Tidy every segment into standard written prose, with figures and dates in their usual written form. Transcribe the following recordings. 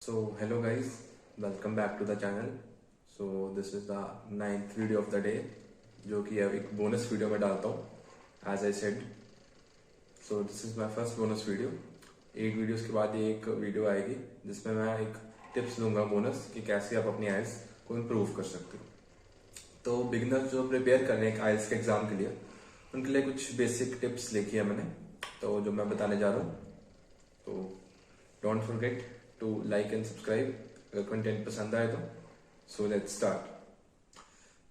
So hello guys, welcome back to the channel. So this is the ninth video of the day, जो कि अब एक bonus video में डालता हूँ as I said. So this is my first bonus video. 8 videos के बाद ये एक वीडियो आएगी जिसमें मैं एक टिप्स दूंगा बोनस कि कैसे आप अपनी आइल्स को इम्प्रूव कर सकते हो. तो बिगिनर्स जो प्रिपेयर कर रहे हैं आइल्स के एग्जाम के लिए, उनके लिए कुछ बेसिक टिप्स लिखी है मैंने, तो जो मैं बताने जा रहा हूँ. तो don't forget to like and subscribe अगर कंटेंट पसंद आए तो. So let's start.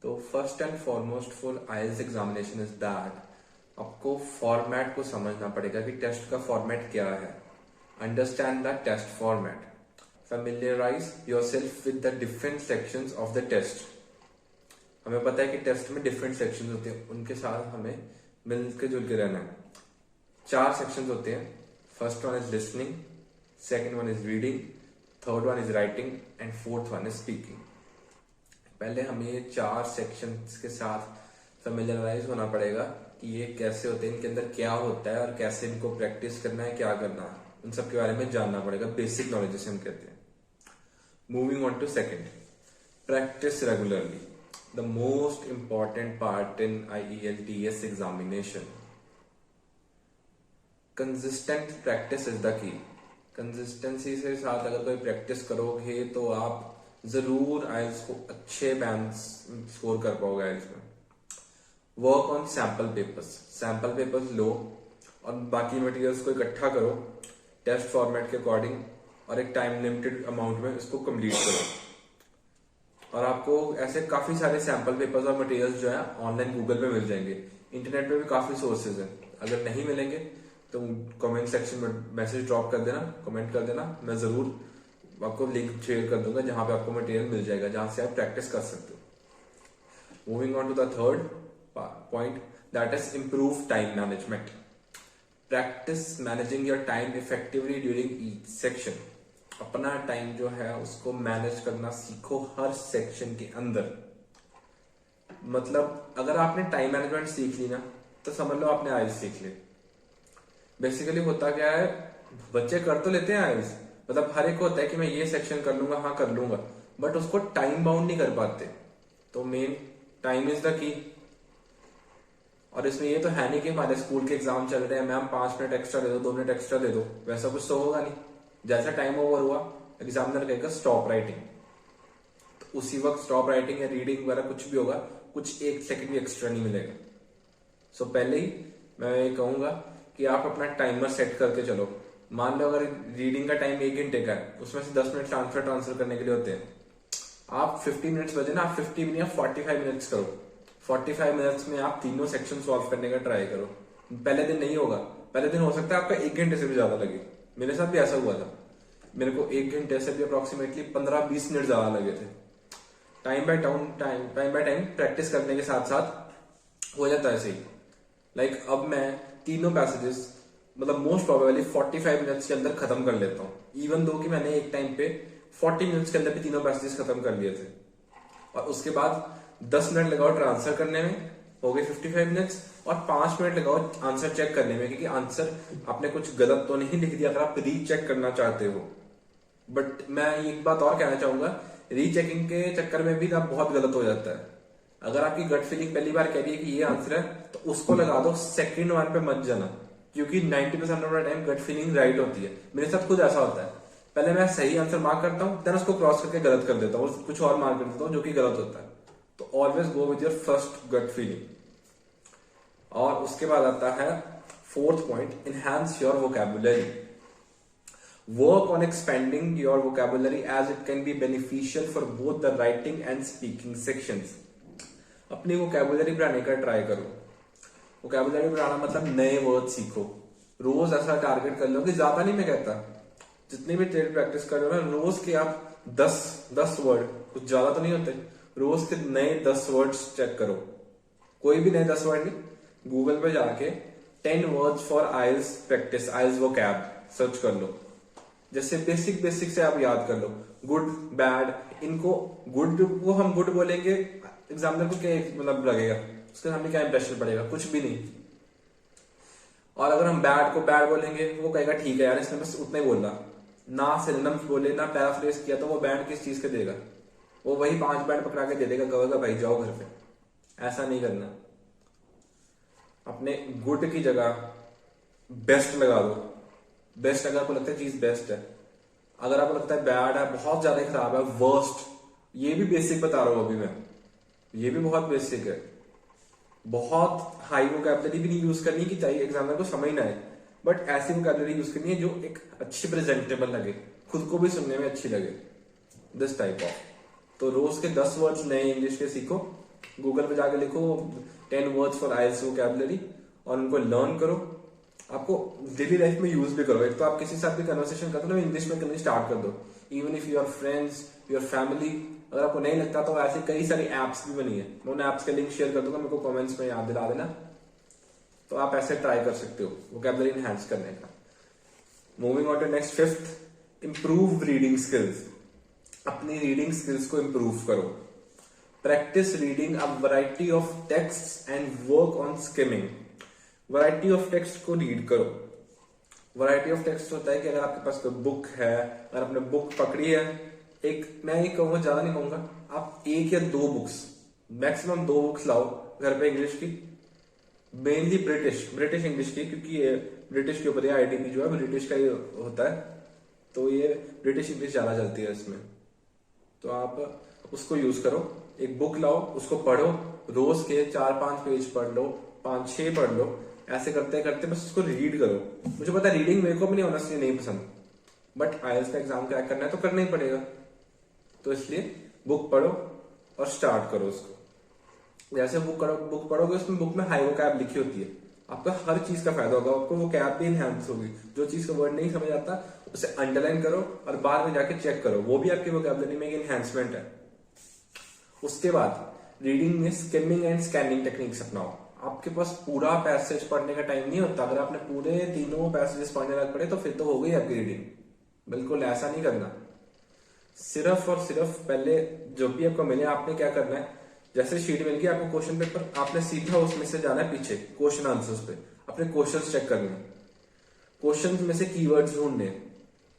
तो first and foremost for IELTS examination is that आपको फॉर्मेट को समझना पड़ेगा कि टेस्ट का फॉर्मेट क्या है. Understand the test format. Familiarise yourself with the different sections of the test. हमें पता है कि टेस्ट में डिफरेंट सेक्शंस होते हैं, उनके साथ हमें मिल के जुल के रहना है. 4 सेक्शंस होते हैं. First one is listening, second one is reading, third one is writing and fourth one is speaking. पहले हमें ये 4 सेक्शंस के साथ फेमिलियराइज होना पड़ेगा कि ये कैसे होते हैं, इनके अंदर क्या होता है और कैसे इनको प्रैक्टिस करना है, क्या करना है, उन सब के बारे में जानना पड़ेगा. बेसिक नॉलेज जिसे हम कहते हैं. Moving on to second, practice regularly. The most important part in IELTS examination. Consistent practice is the key. Consistency से साथ अगर कोई प्रैक्टिस करोगे तो आप जरूर आइल्स को अच्छे बैंड स्कोर कर पाओगे आइल्स में. Work on sample papers. Sample papers लो और बाकी मटेरियल्स को इकट्ठा करो टेस्ट फॉर्मेट के अकॉर्डिंग और एक टाइम लिमिटेड अमाउंट में इसको कंप्लीट करो. और आपको ऐसे काफी सारे सैंपल पेपर्स और मटेरियल्स जो है ऑनलाइन गूगल पे मिल जाएंगे. इंटरनेट पे भी काफी सोर्सेज हैं. अगर नहीं मिलेंगे तो कमेंट सेक्शन में मैसेज ड्रॉप कर देना, कमेंट कर देना. मैं जरूर आपको लिंक शेयर कर दूंगा जहां पे आपको मटेरियल मिल जाएगा, जहां से आप प्रैक्टिस कर सकते हो. Moving on to the third point, that is improve time management. Practice managing your time effectively during each section. अपना टाइम जो है उसको मैनेज करना सीखो हर सेक्शन के अंदर. मतलब अगर आपने टाइम मैनेजमेंट सीख ली ना तो समझ लो आपने आइल्स सीख ली. बेसिकली होता क्या है, बच्चे कर तो लेते हैं आइल्स, मतलब हर एक होता है कि मैं ये सेक्शन कर लूंगा, हाँ कर लूंगा, बट उसको टाइम बाउंड नहीं कर पाते. तो मेन टाइम इज द की. और इसमें ये तो है नहीं कि हमारे स्कूल के एग्जाम चल रहे हैं, मैम 5 मिनट एक्स्ट्रा दे दो, 2 मिनट एक्स्ट्रा दे दो, वैसा कुछ तो होगा नहीं. जैसा टाइम ओवर हुआ एग्जामिनर कहेगा स्टॉप राइटिंग, तो उसी वक्त स्टॉप राइटिंग या रीडिंग वगैरह कुछ भी होगा, कुछ 1 सेकंड भी एक्स्ट्रा नहीं मिलेगा. सो पहले ही मैं ये कहूंगा कि आप अपना टाइमर सेट करके चलो. मान लो अगर रीडिंग का टाइम 1 घंटे का है, उसमें से 10 मिनट ट्रांसफर करने के लिए होते हैं. आप 50 मिनट्स बचे ना, आप 50 मिनट या 45 मिनट्स करो. 45 मिनट्स में आप तीनों सेक्शन सॉल्व करने का ट्राई करो. पहले दिन नहीं होगा, पहले दिन हो सकता है आपका 1 घंटे से भी ज्यादा लगे. मेरे साथ भी ऐसा हुआ था, मेरे को 1 घंटे से भी अप्रोक्सीमेटली 15-20 मिनट ज्यादा लगे थे. टाइम बाय टाइम प्रैक्टिस करने के साथ साथ हो जाता है सही. लाइक अब मैं तीनों पैसेजेस मतलब मोस्ट प्रोबेबली 45 मिनट्स के अंदर खत्म कर लेता हूँ, इवन दो कि मैंने एक टाइम पे 40 मिनट्स के अंदर भी तीनों पैसेजेस खत्म कर लिए थे. और उसके बाद 10 मिनट लगाओ ट्रांसफर करने में, हो गए 55 मिनट्स, और 5 मिनट लगाओ आंसर चेक करने में, क्योंकि आंसर आपने कुछ गलत तो नहीं लिख दिया अगर आप रीचेक करना चाहते हो. बट मैं एक बात और कहना चाहूंगा, रीचेकिंग के चक्कर में भी ना बहुत गलत हो जाता है. अगर आपकी गट फीलिंग पहली बार कह रही है कि ये आंसर है तो उसको लगा दो, सेकंड वन पे मत जाना, क्योंकि 90% of the time gut feeling right होती है. मेरे साथ खुद ऐसा होता है, पहले मैं सही आंसर मार्क करता हूँ, देन उसको क्रॉस करके गलत कर देता हूँ, कुछ और मार्क कर देता हूँ जो कि गलत होता है. तो always go with your first gut feeling. और उसके बाद आता है fourth point, enhance your vocabulary. Work on expanding your vocabulary as it can be beneficial for both the writing and speaking sections. अपनी वोकैबुलरी बढ़ाने का ट्राई करो. Vocabulary बढ़ाना मतलब नए वर्ड सीखो. रोज ऐसा टारगेट कर लो कि ज्यादा नहीं, मैं कहता जितनी भी ट्रेड प्रैक्टिस कर रहे हो ना, रोज के आप 10 वर्ड, कुछ ज्यादा तो नहीं होते, रोज के नए 10 वर्ड्स चेक करो. कोई भी नए 10 वर्ड नहीं, गूगल पे जाके 10 words for IELTS practice, IELTS vocab search कर लो. जैसे बेसिक से आप याद कर लो. गुड बैड, इनको गुड को हम गुड बोलेंगे, एग्जामिनर को क्या मतलब लगेगा, उसके सामने क्या इंप्रेशन पड़ेगा, कुछ भी नहीं. और अगर हम बैड को बैड बोलेंगे वो कहेगा ठीक है यार इसने बस उतना ही बोला, ना सिनोनिम्स बोले ना पैराफ्रेज किया तो वो बैंड किस चीज के देगा? वो वही 5 बैंड पकड़ा के दे देगा, कहेगा भाई जाओ घर पे। ऐसा नहीं करना। अपने गुड की जगह बेस्ट लगा दो। बेस्ट अगर आपको लगता है चीज बेस्ट है, अगर आपको लगता है बैड है, बहुत ज्यादा खराब है, वर्स्ट, ये भी बेसिक बता रहा हूं अभी मैं, ये भी बहुत बेसिक है। बहुत हाई वोकैबुलरी भी नहीं यूज करनी कि चाहिए एग्जामिनर को समझ ना आए, बट ऐसी वोकैबुलरी यूज करनी है जो एक अच्छी प्रेजेंटेबल लगे, खुद को भी सुनने में अच्छी लगे, दिस टाइप ऑफ। तो रोज के 10 वर्ड्स नए इंग्लिश के सीखो, गूगल पे जाके लिखो 10 वर्ड्स फॉर आइल्स वोकैबुलरी और उनको लर्न करो। आपको डेली लाइफ में यूज भी करो। एक तो आप किसी के साथ भी कन्वर्सेशन करते हो ना, इंग्लिश में करनी स्टार्ट कर दो। Even if your friends, your family, अगर आपको नहीं लगता तो ऐसी कई सारी एप्स भी बनी है, मैं उन एप्स के लिंक शेयर कर दूंगा, मेरे को कमेंट्स में याद दिला देना। तो आप ऐसे ट्राई कर सकते हो वोकैबुलरी एनहांस करने का। Moving on to next, fifth, improve reading skills. अपनी रीडिंग स्किल्स को इंप्रूव करो। Practice reading a variety of text and work on skimming. Variety of text को रीड करो। वैरायटी ऑफ टेक्स्ट होता है कि अगर आपके पास कोई बुक है, अगर आपने बुक पकड़ी है, एक, मैं नहीं कहूंगा, ज्यादा नहीं कहूंगा, आप 1 या 2 बुक्स, मैक्सिमम 2 बुक्स लाओ घर पे इंग्लिश की, मेनली ब्रिटिश इंग्लिश की, क्योंकि ये ब्रिटिश के ऊपर ये आईडीपी जो है ब्रिटिश का ही होता है, तो ये ब्रिटिश इंग्लिश ज्यादा चलती है इसमें। तो आप उसको यूज करो। एक बुक लाओ, उसको पढ़ो, रोज के 4-5 पेज पढ़ लो, 5-6 पढ़ लो। ऐसे करते करते बस उसको रीड करो। मुझे पता है रीडिंग मेरे को भी नहीं, ऑनेस्टली नहीं पसंद, बट आईएलटीएस का एग्जाम क्रैक करना है तो करना ही पड़ेगा। तो इसलिए बुक पढ़ो और स्टार्ट करो उसको। जैसे बुक पढ़ोगे, उसमें बुक में हाई वोकैब लिखी होती है, आपका हर चीज का फायदा होगा, आपको वोकैब भी एनहांस होगी। जो चीज का वर्ड नहीं समझ आता उसे अंडरलाइन करो और बाद में जाके चेक करो, वो भी आपकी वोकैबुलरी में एक एनहांसमेंट है। उसके बाद रीडिंग में स्किमिंग एंड स्कैनिंग टेक्निक्स अपनाओ। आपके पास पूरा पैसेज पढ़ने का टाइम नहीं होता, अगर आपने पूरे 3 पैसेजेस पढ़ने लग पड़े तो फिर तो हो गई आपकी रीडिंग। बिल्कुल ऐसा नहीं करना। सिर्फ और सिर्फ पहले जो भी आपको मिले, आपने क्या करना है, जैसे शीट मिल गई आपको क्वेश्चन पेपर, आपने सीधा उसमें से जाना है पीछे क्वेश्चन आंसर्स पे, अपने क्वेश्चंस चेक करने, क्वेश्चंस में से कीवर्ड्स ढूंढने,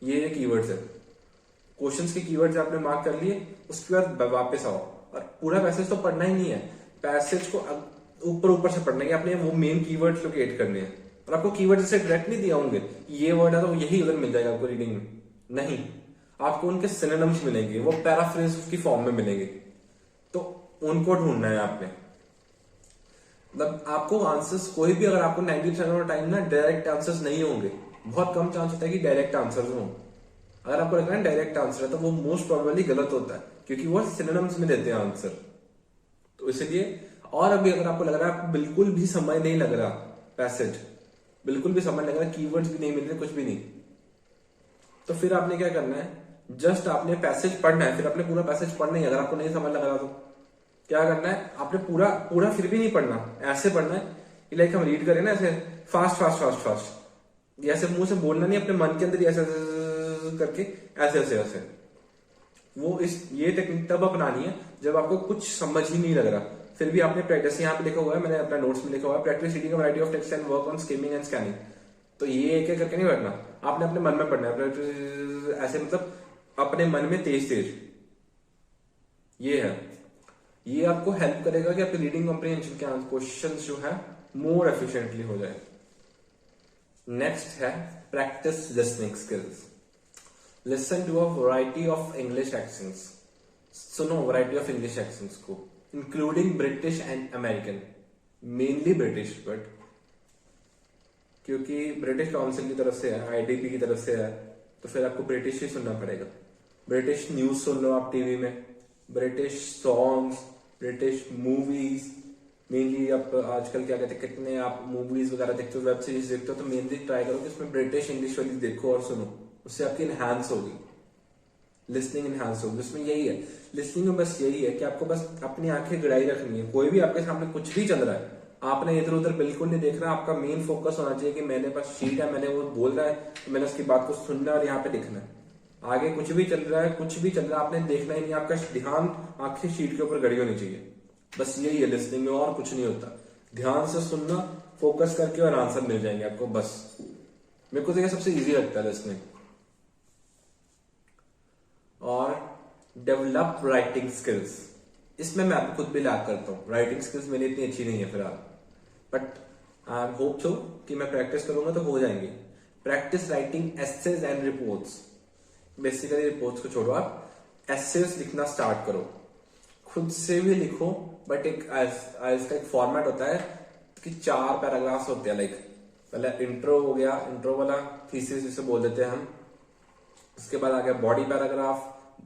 ये कीवर्ड्स है, क्वेश्चंस के कीवर्ड्स आपने मार्क कर लिए, उसके बाद वापस आओ। और पूरा पैसेज तो पढ़ना ही नहीं है, पैसेज को ऊपर ऊपर से पढ़ना है, आपने वो मेन कीवर्ड्स लोकेट करने हैं। और आपको कीवर्ड जैसे डायरेक्ट नहीं दिया होंगे, ये वर्ड है तो यही उधर मिल जाएगा आपको रीडिंग में, नहीं, आपको उनके सिनोनिम्स मिलेंगे, वो पैराफ्रेज की फॉर्म में मिलेंगे, तो उनको ढूंढना है आपने। मतलब आपको आंसर्स कोई भी, अगर आपको 90% टाइम ना डायरेक्ट आंसर्स नहीं होंगे, बहुत कम चांस होता है कि डायरेक्ट आंसर्स हों। अगर आपको लग रहा है डायरेक्ट आंसर है तो वो मोस्ट प्रोबेबली गलत होता है, क्योंकि वो सिनोनिम्स में देते हैं आंसर। तो इसलिए, और अभी अगर आपको लग रहा है आपको बिल्कुल भी समझ नहीं लग रहा पैसेज, बिल्कुल भी समझ लग रहा, कीवर्ड्स भी नहीं मिल रहे, कुछ भी नहीं, तो फिर आपने क्या करना है, जस्ट आपने पैसेज पढ़ना है। फिर आपने पूरा पैसेज पढ़ना ही, अगर आपको नहीं समझ लग रहा तो क्या करना है, आपने पूरा पूरा फिर भी नहीं पढ़ना, ऐसे पढ़ना है लाइक हम रीड करें ना, ऐसे फास्ट फास्ट फास्ट फास्ट, ऐसे मुंह से बोलना नहीं, अपने मन के अंदर ऐसे करके ऐसे ऐसे ऐसे। वो ये टेक्निक तब अपनानी है जब आपको कुछ समझ ही नहीं लग रहा, फिर भी आपने प्रैक्टिस, यहाँ पे लिखा हुआ है, मैंने अपना नोट्स में लिखा हुआ है, practice reading variety of text and work on skimming and scanning. तो ये एक एक करके नहीं पढ़ना, आपने अपने मन में पढ़ना है, ऐसे मतलब अपने मन में तेज तेज। ये है, ये आपको हेल्प करेगा कि आपकी रीडिंग कॉम्प्रिहेंशन के क्वेश्चन जो है मोर एफिशिएंटली हो जाए। नेक्स्ट है practice listening skills. Listen to a variety of English accents. सुनो वैरायटी ऑफ इंग्लिश एक्सेंट्स को, including British and American, mainly British, but क्योंकि ब्रिटिश काउंसिल की तरफ से है, आईडीपी की तरफ से है, तो फिर आपको ब्रिटिश ही सुनना पड़ेगा। ब्रिटिश न्यूज सुन लो आप टीवी में, British songs, British movies, mainly आप आजकल क्या कहते हैं, कितने आप मूवीज वगैरह देखते हो, वेब सीरीज देखते हो, तो मेनली ट्राई करो कि उसमें ब्रिटिश इंग्लिश वाली देखो और सुनो, उससे आपकी इनहांस होगी, लिसनिंग इनहांस होगी। उसमें यही है, लिसनिंग में बस यही है कि आपको बस अपनी आंखें गड़ाई रखनी है। कोई भी आपके सामने कुछ भी चल रहा है, आपने इधर उधर बिल्कुल नहीं देख रहा, आपका मेन फोकस होना चाहिए कि मैंने पास शीट है, मैंने वो बोल रहा है, तो मैंने उसकी बात को सुनना है और यहाँ पे लिखना है। आगे कुछ भी चल रहा है, कुछ भी चल रहा है, आपने देखना ही नहीं, आपका ध्यान आंखें शीट के ऊपर गड़ी होनी चाहिए। बस यही है लिसनिंग में, और कुछ नहीं होता। ध्यान से सुनना, फोकस करके, और आंसर मिल जाएंगे आपको। बस मेरे को तो ये सबसे इजी लगता है लिसनिंग। Develop writing skills. इसमें मैं आपको खुद भी लैक करता हूँ, राइटिंग स्किल्स मेरी इतनी अच्छी नहीं है फिलहाल, बट आई होप सो कि मैं प्रैक्टिस करूंगा तो हो जाएंगे। Practice writing essays and reports. Basically reports को छोड़ो, आप एसेज लिखना स्टार्ट करो, खुद से भी लिखो, बट इसका एक फॉर्मेट होता है कि 4 पैराग्राफ्स होते हैं। लाइक पहले इंट्रो हो गया, इंट्रो वाला थीसिस जिसे बोल देते हैं हम, उसके बाद आ गया body paragraph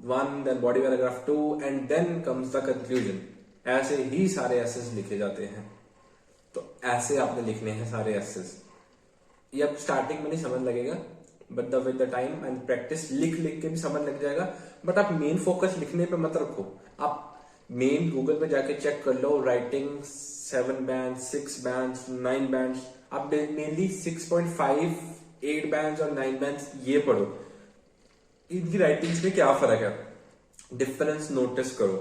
1, then body paragraph 2 and then comes the conclusion. ऐसे ही सारे एसेज लिखे जाते हैं, तो ऐसे आपने लिखने हैं सारे एसेज। ये अब स्टार्टिंग में नहीं समझ लगेगा, but with the time and practice लिख लिख के भी समझ लग जाएगा। बट आप मेन फोकस लिखने पे मत रखो। आप मेन गूगल पे जाके चेक कर लो, राइटिंग 7 बैंड, 6 बैंड, 9 बैंड। आप मेनली 6.5, 8 बैंड और 9 बैंड ये पढ़ो, इनकी राइटिंग्स में क्या फर्क है, डिफरेंस नोटिस करो,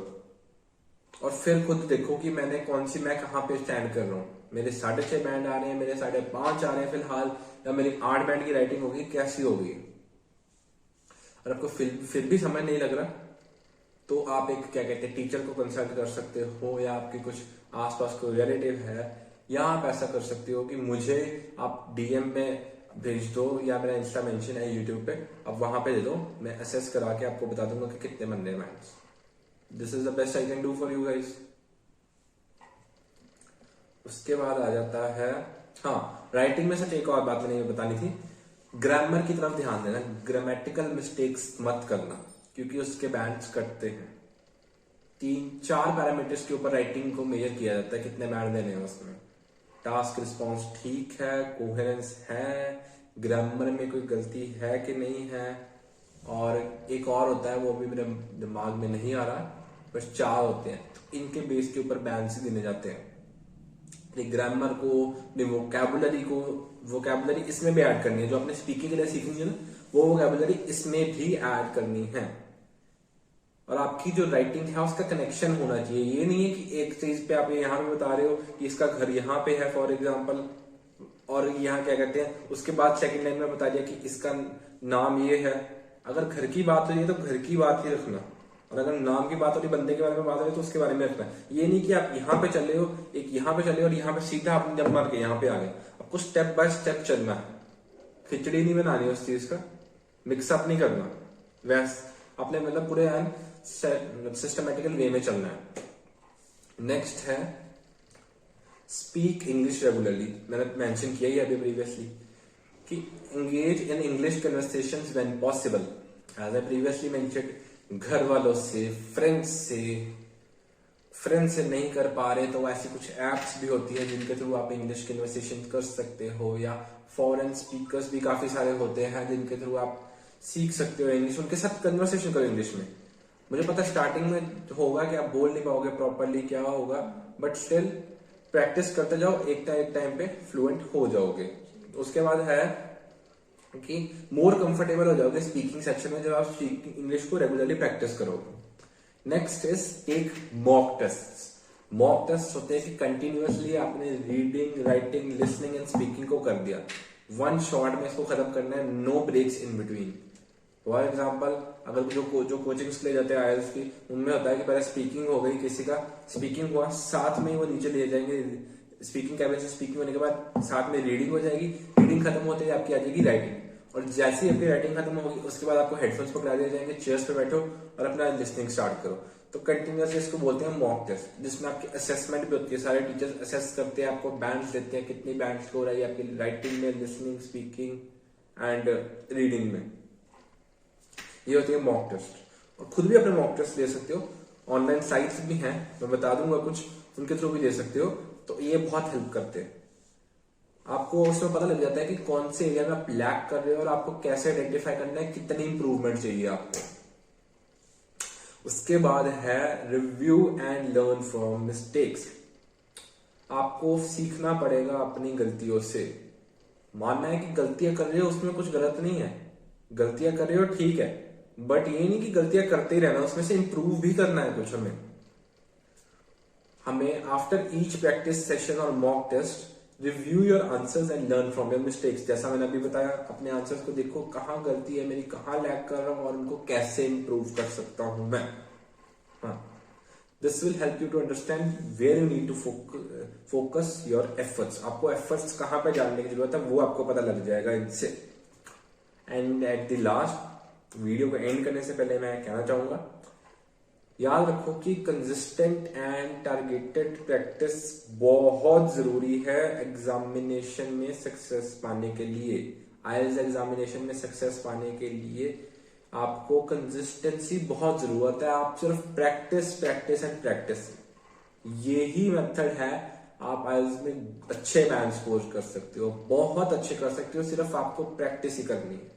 और फिर खुद देखो कि मैं कहाँ पे स्टैंड कर रहा हूँ। मेरे 6.5 बैंड आ रहे हैं, मेरे 5.5 आ रहे हैं फिलहाल, या मेरी 8 बैंड की राइटिंग होगी, कैसी होगी। और आपको फिर भी समझ नहीं लग रहा, तो आप एक क्या कहते हैं टीचर को कंसल्ट कर सकते हो, या आपके कुछ आसपास कोई रिलेटिव है, या आप ऐसा कर सकते हो कि मुझे आप डीएम में भेज दो, या मेरा इंस्टा मेंशन है यूट्यूब पे, आप वहां पे दे दो, मैं असेस करा के आपको बता दूंगा कि कितने बनने bands. This is the best I can do for you guys. उसके बाद आ जाता है, हाँ, राइटिंग में सच एक और बात मैंने बतानी थी, ग्रामर की तरफ ध्यान देना, ग्रामेटिकल मिस्टेक्स मत करना, क्योंकि उसके बैंड्स कटते हैं। 3-4 पैरामीटर्स के ऊपर राइटिंग को मेजर किया जाता है, कितने बैंड देने हैं उसमें। टास्क रिस्पॉन्स ठीक है, कोहेरेंस है, ग्रामर में कोई गलती है कि नहीं है, और एक और होता है वो भी मेरे दिमाग में नहीं आ रहा, बस 4 होते हैं, तो इनके बेस के ऊपर बैंड्स ही देने जाते हैं। ग्रामर को, वोकैबुलरी इसमें भी ऐड करनी है, जो आपने स्पीकिंग के लिए सीखेंगे ना, वो वोकैबुलरी इसमें भी ऐड करनी है। और आपकी जो राइटिंग है उसका कनेक्शन होना चाहिए। ये नहीं है कि एक चीज पे आप यहाँ पे बता रहे हो कि इसका घर यहाँ पे है फॉर एग्जाम्पल, और यहाँ क्या कहते हैं, उसके बाद सेकंड लाइन में बता दिया कि इसका नाम ये है। अगर घर की बात हो रही है तो घर की बात ही रखना, और अगर नाम की बात हो रही है, बंदे के बारे में बात हो रही है, तो उसके बारे में रखना। ये नहीं कि आप यहाँ पे चले हो, एक यहाँ पे चले और यहाँ पे सीधा आपने जब मार के यहाँ पे आ गए। आपको स्टेप बाय स्टेप चलना है, खिचड़ी नहीं बनानी उस चीज का, मिक्सअप नहीं करना, वैसे अपने मतलब पूरे सिस्टमेटिकल वे में चलना है। नेक्स्ट है स्पीक इंग्लिश रेगुलरली। मैंने मेंशन किया ही अभी प्रीवियसली कि engage in English conversations when possible, as I previously mentioned. घर वालों से, फ्रेंड्स से नहीं कर पा रहे तो ऐसी कुछ एप्स भी होती है जिनके थ्रू आप इंग्लिश कन्वर्सेशन कर सकते हो, या फॉरेन स्पीकर्स भी काफी सारे होते हैं जिनके थ्रू आप सीख सकते हो इंग्लिश, उनके साथ कन्वर्सेशन करो इंग्लिश में। मुझे पता स्टार्टिंग में होगा कि आप बोल नहीं पाओगे प्रॉपरली, क्या होगा, बट स्टिल प्रैक्टिस करते जाओ, एक टाइम पे फ्लुएंट हो जाओगे। उसके बाद है कि मोर कंफर्टेबल हो जाओगे स्पीकिंग सेक्शन में जब आप इंग्लिश को रेगुलरली प्रैक्टिस करोगे। Next is take mock test. Mock test होते हैं कि कंटिन्यूअसली आपने reading, writing, listening and speaking को कर दिया, 1 शॉट में इसको खत्म करना है, no breaks in between. For example, अगर जो कोचिंग्स ले जाते हैं आईएलटीएस की, उनमें होता है कि पहले स्पीकिंग हो गई, किसी का स्पीकिंग हुआ, साथ में वो नीचे ले जाएंगे स्पीकिंग कैबिन से, स्पीकिंग होने के बाद साथ में रीडिंग हो जाएगी, रीडिंग खत्म होते ही आपकी आ जाएगी राइटिंग, और जैसे ही आपकी राइटिंग खत्म होगी उसके बाद आपको हेडफोन्स पकड़ा दिए जाएंगे, चेयर्स पे बैठो और अपना लिसनिंग स्टार्ट करो। तो कंटिन्यूअसली इसको बोलते हैं मॉक टेस्ट, जिसमें आपकी असेसमेंट भी होती है। सारे टीचर्स असेस करते हैं, आपको बैंड्स देते हैं, कितनी बैंड स्कोर आई आपकी राइटिंग में, लिसनिंग, स्पीकिंग एंड रीडिंग में। ये होती है मॉक टेस्ट। और खुद भी अपने मॉक टेस्ट दे सकते हो, ऑनलाइन साइट्स भी हैं, मैं बता दूंगा कुछ, उनके थ्रू भी दे सकते हो। तो ये बहुत हेल्प करते हैं, आपको उसमें पता लग जाता है कि कौन से एरिया में आप लैक कर रहे हो और आपको कैसे आइडेंटिफाई करना है, कितनी इंप्रूवमेंट चाहिए आपको। उसके बाद है review and learn from mistakes. आपको सीखना पड़ेगा अपनी गलतियों से। मानना है कि गलतियां कर रहे हो उसमें कुछ गलत नहीं है, गलतियां कर रहे हो ठीक है, बट ये नहीं कि गलतियां करते ही रहना, उसमें से इंप्रूव भी करना है कुछ। हमें आफ्टर ईच प्रैक्टिस सेशन और mock test review your answers and learn from your mistakes. जैसा मैंने अभी बताया, अपने आंसर्स को देखो, कहाँ गलती है मेरी, कहाँ लैग कर रहा हूं और उनको कैसे इंप्रूव कर सकता हूं मैं। This will help you to understand where you need to focus your efforts. आपको एफर्ट्स कहाँ पे डालने की जरूरत है वो आपको पता लग जाएगा इनसे। And at the last, video को एंड करने से पहले मैं कहना चाहूंगा, याद रखो कि कंसिस्टेंट एंड टारगेटेड प्रैक्टिस बहुत जरूरी है एग्जामिनेशन में सक्सेस पाने के लिए। आईएलटीएस एग्जामिनेशन में सक्सेस पाने के लिए आपको कंसिस्टेंसी बहुत जरूरत है। आप सिर्फ प्रैक्टिस प्रैक्टिस एंड प्रैक्टिस, यही मेथड है आप आईएलटीएस में अच्छे बैंड स्कोर कर सकते हो, बहुत अच्छे कर सकते हो। सिर्फ आपको प्रैक्टिस ही करनी है।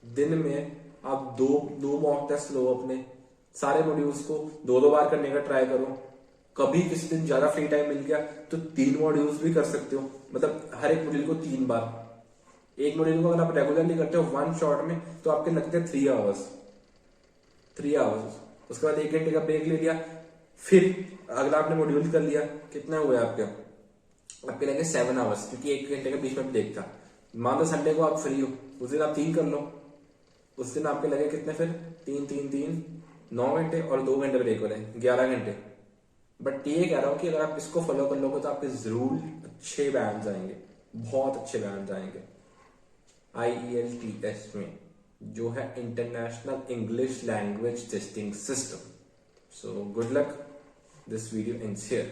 दिन में आप दो मॉक टेस्ट लो, अपने सारे मॉड्यूल्स को दो बार करने का ट्राई करो। कभी किसी दिन ज्यादा फ्री टाइम मिल गया तो 3 मॉड्यूल्स भी कर सकते हो, मतलब हर एक मॉड्यूल को 3 बार। एक मॉड्यूल को अगर आप रेगुलरली करते हो 1 शॉट में तो आपके लगते हैं 3 आवर्स। उसके बाद 1 घंटे का ब्रेक ले लिया, फिर अगला आपने मॉड्यूल कर लिया, कितना हुआ आपके लगे 7 आवर्स, क्योंकि 1 घंटे के बीच में ब्रेक था। मान लो संडे को आप फ्री हो, उस दिन आप 3 कर लो, उस दिन आपके लगे कितने फिर 3 9 घंटे और 2 घंटे ब्रेक हो रहे हैं, 11 घंटे। बट ये कह रहा हूं कि अगर आप इसको फॉलो कर लोगे तो आपके जरूर अच्छे बैंड आएंगे, बहुत अच्छे बैंड आएंगे IELTS में, जो है international English language testing system. So good luck, this video ends here.